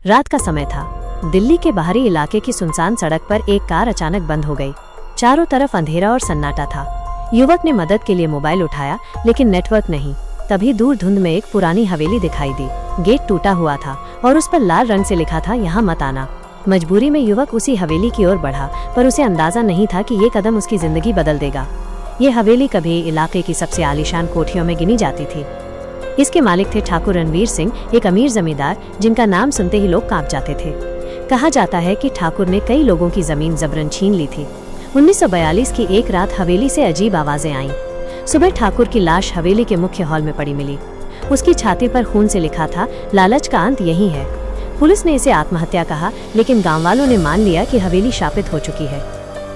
रात का समय था। दिल्ली के बाहरी इलाके की सुनसान सड़क पर एक कार अचानक बंद हो गई। चारों तरफ अंधेरा और सन्नाटा था। युवक ने मदद के लिए मोबाइल उठाया, लेकिन नेटवर्क नहीं। तभी दूर धुंध में एक पुरानी हवेली दिखाई दी। गेट टूटा हुआ था और उस पर लाल रंग से लिखा था, यहाँ मत आना। मजबूरी में युवक उसी हवेली की ओर बढ़ा, पर उसे अंदाजा नहीं था कि ये कदम उसकी जिंदगी बदल देगा। ये हवेली कभी इलाके की सबसे आलीशान कोठियों में गिनी जाती थी। इसके मालिक थे ठाकुर रणवीर सिंह, एक अमीर जमींदार जिनका नाम सुनते ही लोग कांप जाते थे। कहा जाता है कि ठाकुर ने कई लोगों की जमीन जबरन छीन ली थी। 1942 की एक रात हवेली से अजीब आवाजें आईं। सुबह ठाकुर की लाश हवेली के मुख्य हॉल में पड़ी मिली। उसकी छाती पर खून से लिखा था, लालच का अंत यही है। पुलिस ने इसे आत्महत्या कहा, लेकिन गाँव वालों ने मान लिया कि हवेली शापित हो चुकी है।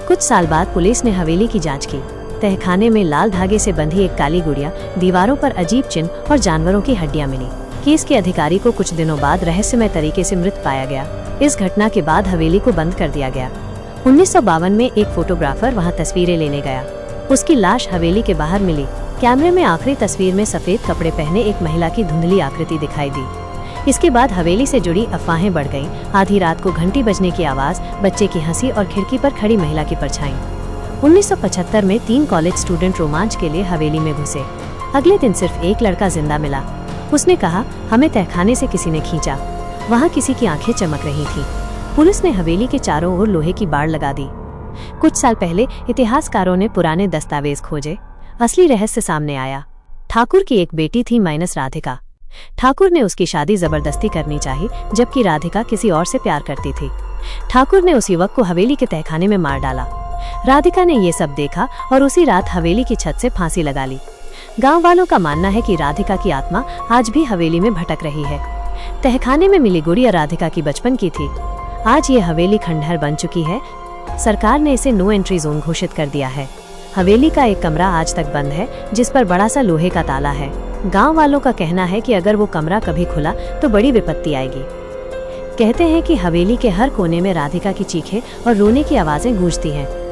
कुछ साल बाद पुलिस ने हवेली की जाँच की। तहखाने में लाल धागे से बंधी एक काली गुड़िया, दीवारों पर अजीब चिन्ह और जानवरों की हड्डियां मिली। केस के अधिकारी को कुछ दिनों बाद रहस्यमय तरीके से मृत पाया गया। इस घटना के बाद हवेली को बंद कर दिया गया। 1952 में एक फोटोग्राफर वहां तस्वीरें लेने गया। उसकी लाश हवेली के बाहर मिली। कैमरे में आखिरी तस्वीर में सफेद कपड़े पहने एक महिला की धुंधली आकृति दिखाई दी। इसके बाद हवेली से जुड़ी अफवाहें बढ़ गईं। आधी रात को घंटी बजने की आवाज, बच्चे की हंसी और खिड़की पर खड़ी महिला की परछाई। 1975 में 3 कॉलेज स्टूडेंट रोमांच के लिए हवेली में घुसे। अगले दिन सिर्फ एक लड़का जिंदा मिला। उसने कहा, हमें तहखाने से किसी ने खींचा। वहाँ किसी की आंखें चमक रही थी। पुलिस ने हवेली के चारों ओर लोहे की बाड़ लगा दी। कुछ साल पहले इतिहासकारों ने पुराने दस्तावेज खोजे। असली रहस्य सामने आया। ठाकुर की एक बेटी थी माइनस राधिका। ठाकुर ने उसकी शादी जबरदस्ती करनी चाही, जबकि राधिका किसी और से प्यार करती थी। ठाकुर ने उस युवक को हवेली के तहखाने में मार डाला। राधिका ने ये सब देखा और उसी रात हवेली की छत से फांसी लगा ली। गांव वालों का मानना है कि राधिका की आत्मा आज भी हवेली में भटक रही है। तहखाने में मिली गुड़िया राधिका की बचपन की थी। आज ये हवेली खंडहर बन चुकी है। सरकार ने इसे नो एंट्री जोन घोषित कर दिया है। हवेली का एक कमरा आज तक बंद है, जिस पर बड़ा सा लोहे का ताला है। गाँव वालों का कहना है कि अगर वो कमरा कभी खुला तो बड़ी विपत्ति आएगी। कहते हैं कि हवेली के हर कोने में राधिका की चीखें और रोने की आवाजें गूंजती हैं।